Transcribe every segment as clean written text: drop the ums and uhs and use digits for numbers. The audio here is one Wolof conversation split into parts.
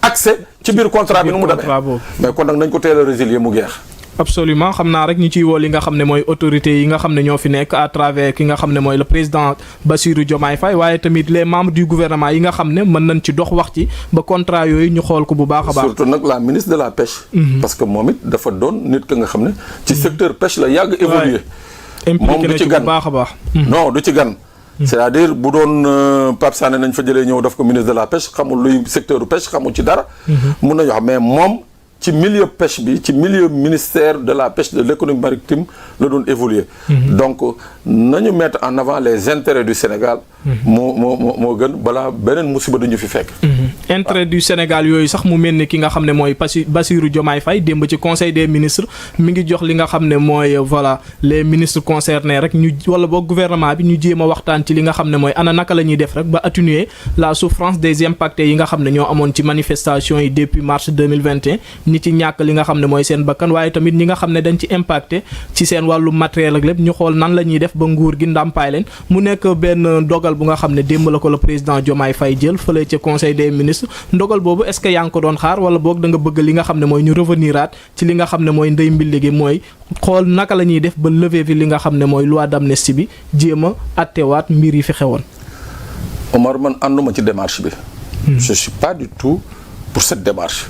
accès ci biir contrat bi nu mu demee mais kon nag nañ ko teel a résilier mu geex. absolument xam naa rek ñu ciy woo li nga xam ne mooy autorités yi nga xam ne ñoo fi nekk à travers ki nga xam ne mooy le président Bassirou Diomaye Faye waaye tamit les membres du gouvernement yi nga xam ne mën nañ ci dox wax ci ba contrat yooyu ñu xool ko bu baax a baax. surtout nag la ministre de la pêche. parce que moom it dafa doon nit ka nga xam ne. ci secteur pêche la yàgg évoluer. moom du ci gan bu baax a baax. non du ci gan. c'est-à-dire bu doon Pape Sané nañ fa jëlee ñëw daf ko ministre de la pêche xamul luy secteur pêche xamul ci dara. mun nañu wax mais moom. ci milieu pêche bi ci milieu ministère de la pêche de l'économie maritime la doon évoluer donc nañu mettre en avant les intérêts du Sénégal moo gën balaa beneen musiba duñu fi fekk intérêt du Sénégal yooyu sax mu mel ni ki nga xam ne mooy Bassirou Diomaye Faye démb ci conseil des ministres mi ngi jox li nga xam ne mooy voilà les ministres concernés rek ñu wala boog gouvernement bi ñu jéem a waxtaan ci li nga xam ne mooy ana naka la ñuy def rek ba atténuer la souffrance des impactés yi nga xam ne ñoo amoon ci manifestation yi depuis mars 2021 ñi ci ñàkk li nga xam ne mooy seen bakkan waaye tamit ñi nga xam ne dañ ci impacté ci seen wàllu matériel ak lépp ñu xool nan la ñuy def ba nguur gi ndàmpaay leen mu nekk benn dogal bu nga xam ne démb la ko le président Diomaye Faye jël fële ca conseil des ministres ndogal boobu est-ce que yaa ngi ko doon xaar wala boog da nga bëgg li nga xam ne mooy ñu reveniraat ci li nga xam ne mooy ndey mbilli gi mooy xool naka la ñuy def ba lever fi li nga xam ne mooy loi d'amnistie bi jéem a attewaat mbir yi fi xewoon. Omar man ànduma ci démarche bi. je suis pas du tout pour cette démarche.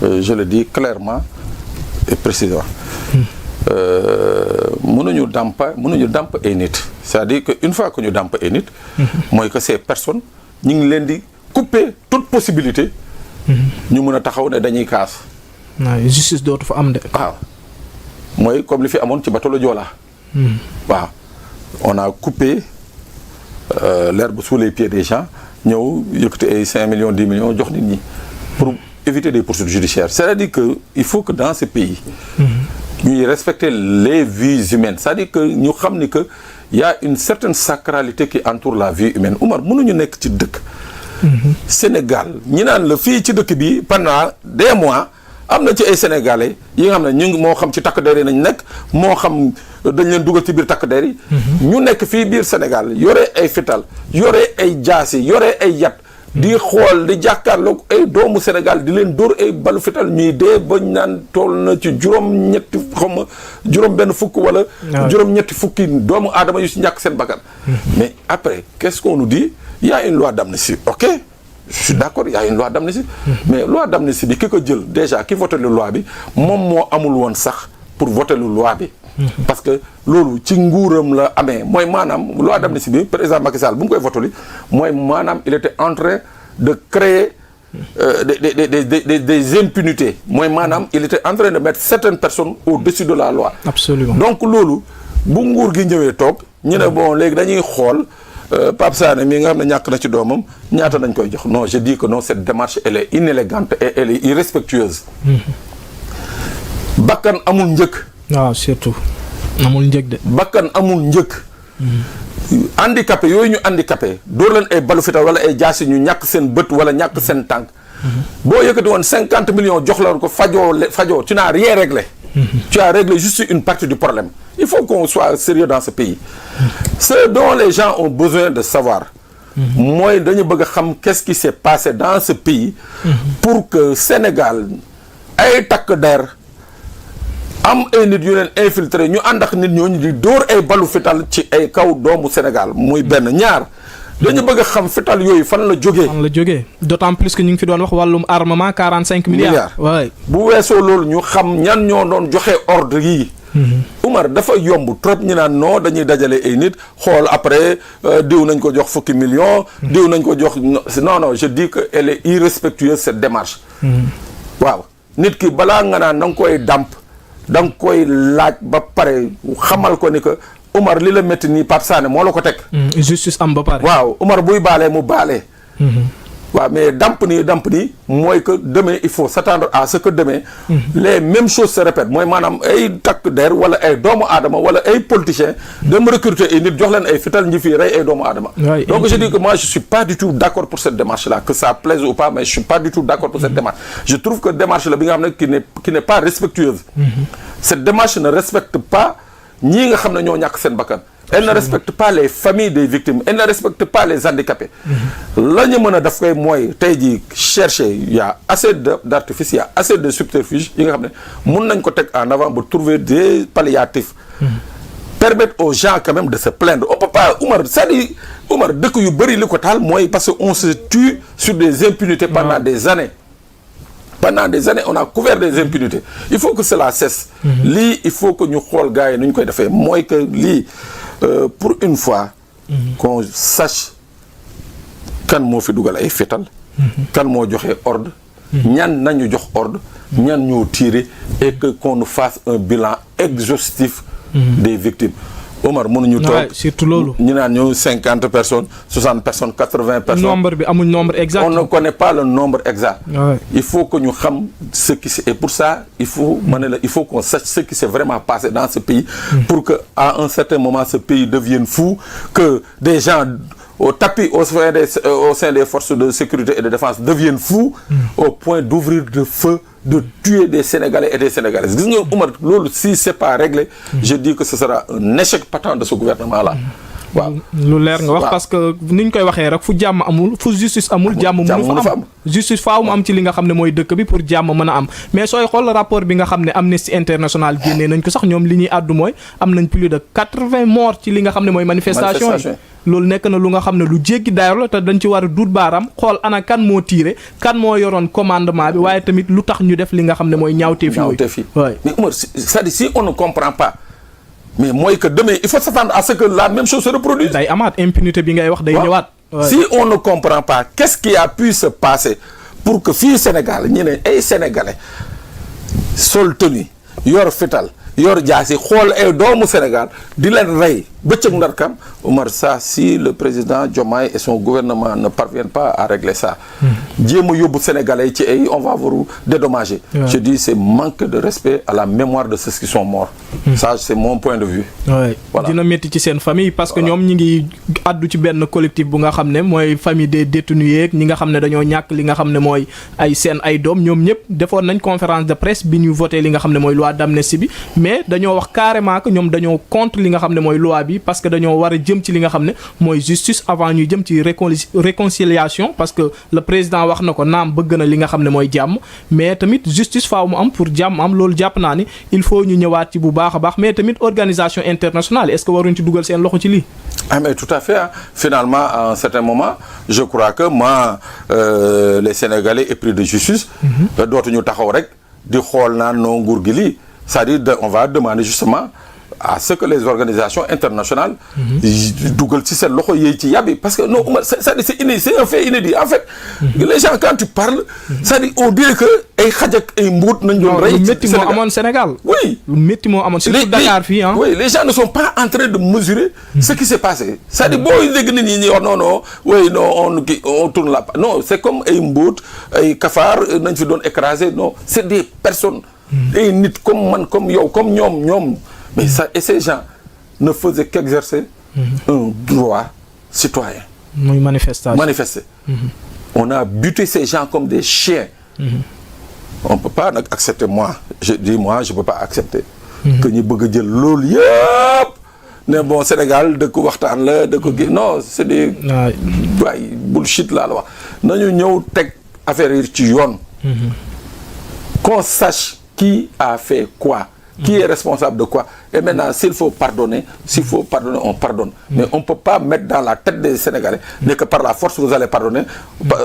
Je le dis clairement et précisément. mënuñu dàmp ay nit c'est-à-dire que une fois que ñu dàmp ay nit. mooy que ces personnes ñu ngi leen di couper toute possibilité. ñu mën a taxaw ne dañuy kaas. waaw justice dootu fa am de. waaw mooy comme li fi amoon ci bateau le Joola. waaw on a coupé l'herbe sous les pieds des gens ñëw yëkkati ay 5 millions 10 millions jox nit ñi pour. éviter des poursuites judiciaires c'est-à-dire que il faut que dans ce pays ñuy respecter les vies humaines c'est-à-dire que ñu xam ni que y a une certaine sacralité qui entoure la vie humaine Oumar mënuñu nekk ci dëkk Sénégal ñi naan la fii ci dëkk bi pendant des mois am na ci ay sénégalais yi nga xam ne ñu ngi moo xam ci takk der yi nañ nekk moo xam dañ leen dugal ci biir takk der yi ñu nekk fii biir Sénégal yore ay fital yore ay jaasi yore ay yat di xool di jàkkaarloog ay doomu Sénégal di leen dóor ay balu fital ñuy dee bañ naan toll na ci juróom-ñetti xawma juróom-benn fukk wala juróom-ñetti fukki doomu aadama yu si ñàkk seen bakkan mais après qu'est-ce qu'on nous dit il y a une loi d'amnistie ok je suis d'accord il y a une loi d'amnistie mais loi d'amnistie bi ki ko jël déjà ki voté lu loi bi moom moo amul woon sax pour voter lu loi bi parce que loolu ci nguuram la amee mooy maanaam loi d'amnistie bi président Macky Sall bu mu koy voté li mooy maanaam il était en train de créer des impunités mooy maanaam il était en train de mettre certaines personnes au-dessus de la loi. Absolument. Donc loolu bu nguur gi ñëwee toog ñu ne bon léegi dañuy xool Pape Sané mii nga xam ne ñàkk na ci doomam ñaata nañ koy jox non je dis que non cette démarche elle est inélégante et elle est irrespectueuse. bakkan amul njëkk. waaw surtout amul njëg de. bakkan amul njëkk. handicapé yooyu ñu handicapé dóor leen ay balu fital wala ay jaasi ñu ñàkk seen bët wala ñàkk seen tànk. boo yëkkati woon 50 millions jox la ko fajoo tu n'as rien réglé. Tu as réglé juste une partie du problème. Il faut qu'on soit sérieux dans ce pays. Ce dont les gens ont besoin de savoir. mooy dañu bëgg a xam qu'est-ce qui s'est passé dans ce pays. pour que Sénégal ay takk der am ay nit yu leen infiltré ñu ànd ak nit ñooñu di dóor ay balu fital ci ay kaw doomu Sénégal muy benn ñaar. dañu bëgg a xam fital yooyu fan la jógee. fan la jógee d'autant plus que ñu ngi fi doon wax wàllum armement 45 milliards. waay bu weesoo loolu ñu xam ñan ñoo doon joxe ordre yii. Oumar dafa yomb trop ñu naan non dañuy dajale ay nit xool après diw nañ ko jox fukki millions. diw nañ ko jox non je dis que elle est irrespectueuse cette démarche. waaw nit ki balaa nga naan da nga koy dàmp da nga koy laaj ba pare xamal ko ni que. Oumar li la métti nii Pape Sané moo la ko teg. justice am ba pare. waaw Oumar buy baalee mu baalee. waaw mais damp nii mooy que demain il faut s'attendre à ce que demain. les mêmes choses se répètent mooy maanaam ay takk der wala ay doomu aadama wala ay politiciens. dem recruter ay nit jox leen ay fital ñi fii rey ay doomu aadama. donc je dis que moi je suis pas du tout d'accord pour cette démarche là que ça plaise ou pas mais je suis pas du tout d'accord pour cette démarche. je trouve que démarche la bi nga xam ne qui n'est pas respectueuse. cette démarche ne respecte pas. ñii nga xam ne ñoo ñàkk seen bakkan elle ne respecte pas les familles des victimes, elle ne respecte pas les handicapés. La ñu mën a def koy mooy tey jii chercher il y a assez d'artifices, il y a assez de subterfuges yi nga xam ne mun nañ ko teg en avant pour trouver des palliatifs. Permettre aux gens quand même de se plaindre. On peut pas Oumar c'est-à-dire Oumar dëkk yu bëri li ko taal mooy parce que on se tue sur des impunités pendant des années. Pendant des années on a couvert des impunités. Il faut que cela cesse. Lii il faut que ñu xool gars yi nu ñu koy defee mooy que lii pour une fois. Qu'on sache kan moo fi dugal ay fétal. Kan moo joxe ordre. ñan nañu jox ordre. ñan ñoo tiré et que qu'on nous fasse un bilan exhaustif. Des victimes. Omar mënuñu toog surtout loolu. ñu naan ñu 50 personnes 60 personnes 80 personnes. nombre bi amuñ nombre exact. On ne connaît pas le nombre exact. Ouais. Il faut que ñu xam ce qui c'est et pour ça il faut il faut qu'on sache ce qui s'est vraiment passé dans ce pays. Pour que à un certain moment ce pays devienne fou, que des gens au tapis au sein des forces de sécurité et de défense deviennent fous au point d'ouvrir le feu, de tuer des Sénégalais et des Sénégalaises. Gis nga Oumar loolu si c'est pas réglé, je dis que ce sera un échec patent de ce gouvernement-là. waaw lu leer nga wax parce que ni ñu koy waxee rek fu jàmm amul fu justice amul jàmm mënu fa am justice faaw mu am ci li nga xam ne mooy dëkk bi pour jàmm mën a am mais sooy xool rapport bi nga xam ne Amnesty International génnee nañ ko sax ñoom li ñuy àddu mooy am nañ plus de 80 morts ci li nga xam ne mooy manifestation yi loolu nekk na lu nga xam ne lu jéggi daayoo la te dañ ci war a duut baaraam xool ana kan moo tiire kan moo yoroon commandement bi waaye tamit lu tax ñu def li nga xam ne mooy ñaawteef yi mais Oumar c'est-à-dire si on ne comprend pas mais mooy que demain il faut s'attendre à ce que la même chose se reproduise. day amaat impunité bi ngay wax day ñëwaat. Si on ne comprend pas qu'est-ce qui a pu se passer pour que fii Sénégal ñu ne ay Sénégalais sol tenue yor fital yor jaasi xool ay doomu Sénégal di leen rey bëccëg ndarkam Oumar ça si le président Diomaye et son gouvernement ne parviennent pas à régler ça jéem a yóbbu Sénégalais ci ay on va vous dédommager. Je dis c'est manque de respect à la mémoire de ceux qui sont morts. Ça c'est mon point de vue. Voilà. Dina métti ci seen famille parce que ñoom ñi ngi addu ci benn collectif bu nga xam ne mooy famille des détenus yeeg ñi nga xam ne dañoo ñàkk li nga xam ne mooy ay seen ay doom ñoom ñëpp defoon nañ conférence de presse bi ñu voté li nga xam ne mooy loi d'amnistie bi mais dañoo wax carrément que ñoom dañoo contre li nga xam ne mooy loi bi parce que dañoo war a jëm ci li nga xam ne mooy justice avant ñuy jëm ci réconciliation parce que le président wax na ko naam bëgg na li nga xam ne mooy jàmm mais tamit justice faaw mu am pour jàmm am loolu jàpp naa ni il faut ñu ñëwaat ci bu baax a baax mais tamit organisation internationale est-ce que waruñ ci dugal seen loxo ci lii. Ah mais tout à fait finalement à un certain moment je crois que les Sénégalais épris de justice. dootuñu taxaw rek di xool naan noo nguur gi lii c'est-à-dire on va demander justement à ce que les organisations internationales dugal ci seen loxo yéey ci yàbbi parce que non c'est-à-dire c'est un fait inédit en fait les gens quand tu parles c'est-à-dire on dirait que ay xaj ak ay mbuut nañ doon rey métti moo amoon Sénégal oui métti moo amoon surtout Dakar fii oui les gens ne sont pas en train de mesurer ce qui s'est passé c'est-à-dire boo dégg nit ñi ñuy wax non oui non on tourne la page non c'est comme ay mbuut ay kafaar nañ fi doon écraser non c'est des personnes ay nit comme man comme yow comme ñoom mais ça et ces gens ne faisaient qu'exercer un droit citoyen. muy manifester. On a buté ces gens comme des chiens. On peut pas nag accepter je peux pas accepter. que ñu bëgg a jël loolu yëpp ne bon Sénégal dëkk waxtaan la dëkk gi non c'est des waay bullshit laa la wax nañu ñëw teg affaire yi ci yoon. Qu'on sache qui a fait quoi. Qui est responsable de quoi? Et maintenant, s'il faut pardonner, on pardonne. Mais on ne peut pas mettre dans la tête des Sénégalais que par la force vous allez pardonner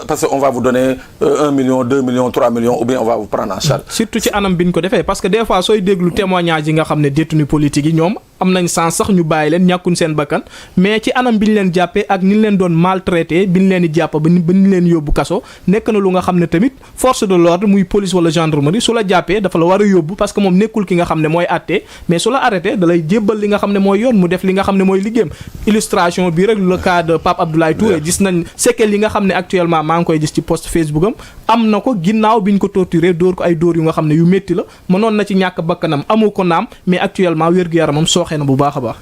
parce qu'on va vous donner 1 million, 2 millions, 3 millions ou bien on va vous prendre en charge. Surtout ci anam bi ñu ko defee parce que des fois sooy déglu témoignage yi nga xam ne détenu politique yi ñoom am nañ sens sax ñu bàyyi leen ñàkkun seen bakkan mais ci anam bi ñu leen jàppee ak ni ñu leen doon maltraité bi ñu leen di jàpp ba ñu leen yóbbu kaso nekk na lu nga xam ne tamit force de l'ordre muy police wala gendarmerie su la jàppee dafa la war a yóbbu parce que moom nekkul ki nga xam ne mooy àtte mais su la arrêté da lay jébbal li nga xam ne mooy yoon mu def li nga xam ne mooy liggéeyam illustration bi rek le cas de Pape Abdoulaye Touré gis nañ séquelles yi nga xam ne actuellement maa ngi koy gis ci post Facebook am na ko ginnaaw bi ñu ko torturé dóor ko ay dóor yu nga xam ne yu métti la mënoon na ci ñàkk bakkanam amu ko naam mais actuellement wér-gu-yaramam sooxee na bu baax a baax.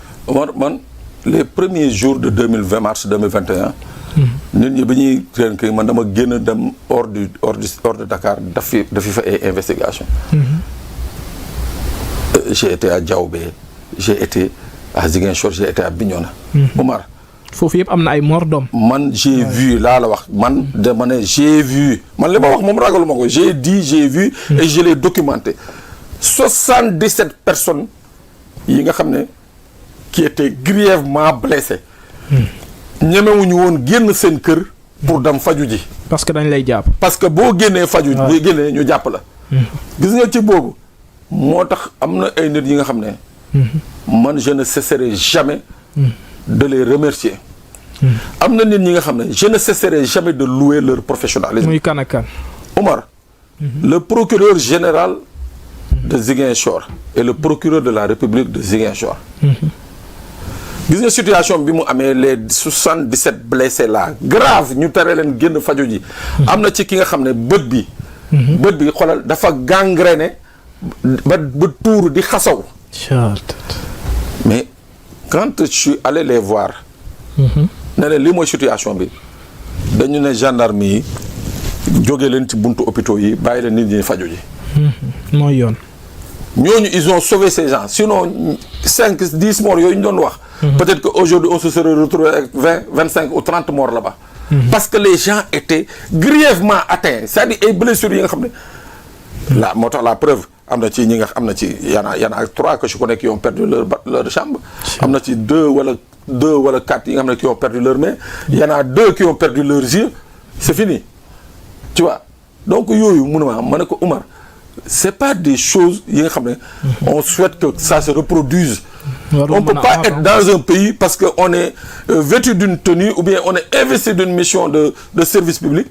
man les premiers jours de mars 2021. nit ñi bi ñuy ren kii man dama génn dem hors de Dakar dafi fa ay investigation. J'ai été à Diaoubé j'ai été à Ziguinchor, j'ai été à Bignona. Omar. foofu yëpp am na ay mort d'homme. man j'ai vu laa la wax man dama ne j'ai vu man li ma wax moom ragaluma ko j'ai dit j'ai vu et je l'ai documenté 77 personnes yi nga xam ne qui étaient grièvement blessées ñemewuñu woon génn seen kër pour dem faju ji parce que dañ lay jàpp. parce que boo génnee faju boo génnee ñu jàpp la gis nga ci boobu moo tax am na ay nit yi nga xam ne man je ne cesserai jamais de les remercier am na nit ñi nga xam ne je ne cesserai jamais de louer leur professionnalisme. muy kan ak kan. Omar le procureur général de Ziguinchor et le procureur de la République de Ziguinchor gis nga situation bi mu amee les 77 blessés là grave ñu tere leen génn faju ji am na ci ki nga xam ne bët bi xoolal dafa gangréné ba tuuru di xasaw mais quand je suis allé les voir ne leen lii mooy situation bi dañu ne gendarme yi jóge leen ci buntu hôpitaux yi bàyyi leen nit ñi faju ji mooy yoon ñooñu ils ont sauvé ces gens sinon 5-10 morts yooyu ñu doon wax peut-être que aujourd'hui on se serait retrouvé avec 20-25 ou 30 morts là-bas parce que les gens étaient grièvement atteints c'est-à-dire ay blessures yi nga xam ne la moo tax la preuve am na ci ñi nga am na ci y en a 3 que je connais qui ont perdu leur jambe am na ci 2 wala 4 yi nga xam ne qui ont perdu leur main y en a 2 qui ont perdu leurs yeux c'est fini tu vois donc yooyu munuma ma ne ko Oumar c'est pas des choses yi nga xam ne on souhaite que ça se reproduise on peut pas être dans un pays parce que on est vêtu d'une tenue ou bien on est investi d'une mission de service public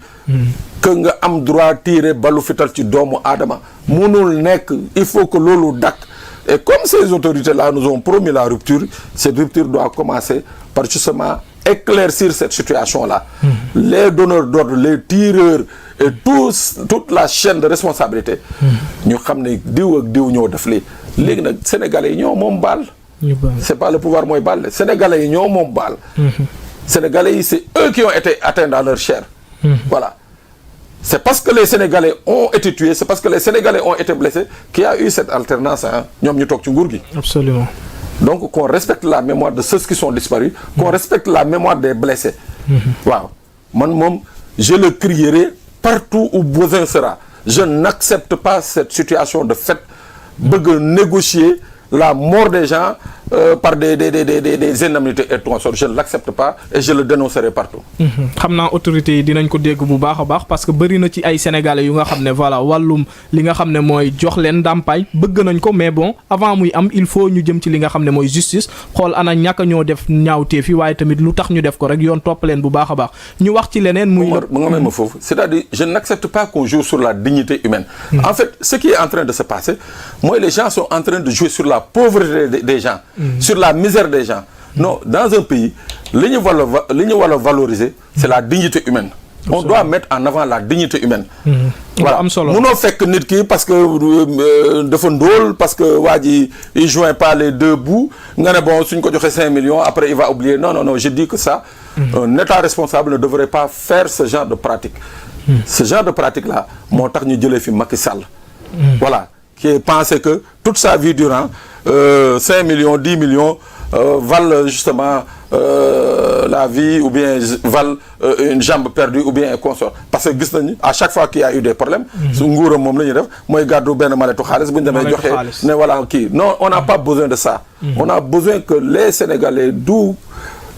que nga am droit tirer balu fital ci doomu aadama munul nekk il faut que loolu dakk et comme ces autorités là nous ont promis la rupture cette rupture doit commencer par justement éclaircir cette situation là les donneurs d'ordre les tireurs et toute la chaîne de responsabilité ñu xam ne diw ak diw ñoo def lii léegi nag sénégalais yi ñoo moom baal c'est pas le pouvoir mooy baal sénégalais yi ñoo moom baal sénégalais yi c'est eux qui ont été atteints dans leur chair voilà c'est parce que les sénégalais ont été tués c'est parce que les sénégalais ont été blessés qu'il y a eu cette alternance ñoom ñu toog ci nguur gi absolument donc qu'on respecte la mémoire de ceux qui sont disparus qu'on respecte la mémoire des blessés waaw man moom je le crierai partout où besoin sera je n'accepte pas cette situation de fait bëgg négocier la mort des gens par des indemnités et consorts je ne l'accepte pas et je le dénoncerai partout. xam naa autorités yi dinañ ko dégg bu baax a baax parce que bëri na ci ay sénégalais yu nga xam ne voilà wàllum li nga xam ne mooy jox leen ndàmpaay bëgg nañ ko mais bon avant muy am il faut ñu jëm ci li nga xam ne mooy justice xool ana ñàkk ñoo def ñaawteef yi waaye tamit lu tax ñu def ko rek yoon topp leen bu baax a baax ñu wax ci leneen. muy mu nga ma foofu c'est-à-dire je n'accepte pas qu'on joue sur la dignité humaine. En fait ce qui est en train de se passer mooy les gens sont en train de jouer sur la pauvreté des gens. Sur la misère des gens. Non, dans un pays, li ñu war a valoriser, c'est la dignité humaine. On doit mettre en avant la dignité humaine. Voilà. Munoo fekk nit ki parce que dafa ndóol parce que waa ji il joint pas les deux bouts nga ne bon suñ ko joxe 5 millions après il va oublier non je dis que ça un État responsable ne devrait pas faire ce genre de pratique. Ce genre de pratique là moo tax ñu jëlee fi Macky Sall. Voilà, qui pensait que toute sa vie durant 5 millions 10 millions valent justement la vie ou bien valent une jambe perdue ou bien un consort parce que gis nañu à chaque fois qu'il y a eu des problèmes su nguuram moom la ñuy def mooy gàddu benn maletu xaalis bu ñu demee joxe ne voilà kii non on n'a pas besoin de ça on a besoin que les Sénégalais d'où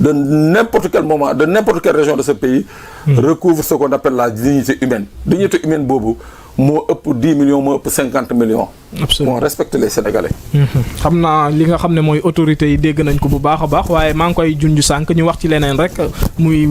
de n'importe quel moment de n'importe quelle région de ce pays recouvrent ce qu'on appelle la dignité humaine boobu moo ëpp 10 millions moo ëpp 50 millions. Absolument. On respecte les Sénégalais. xam naa li nga xam ne mooy autorités yi dégg nañ ko bu baax a baax waaye maa ngi koy junj sànq ñu wax ci leneen rek muy.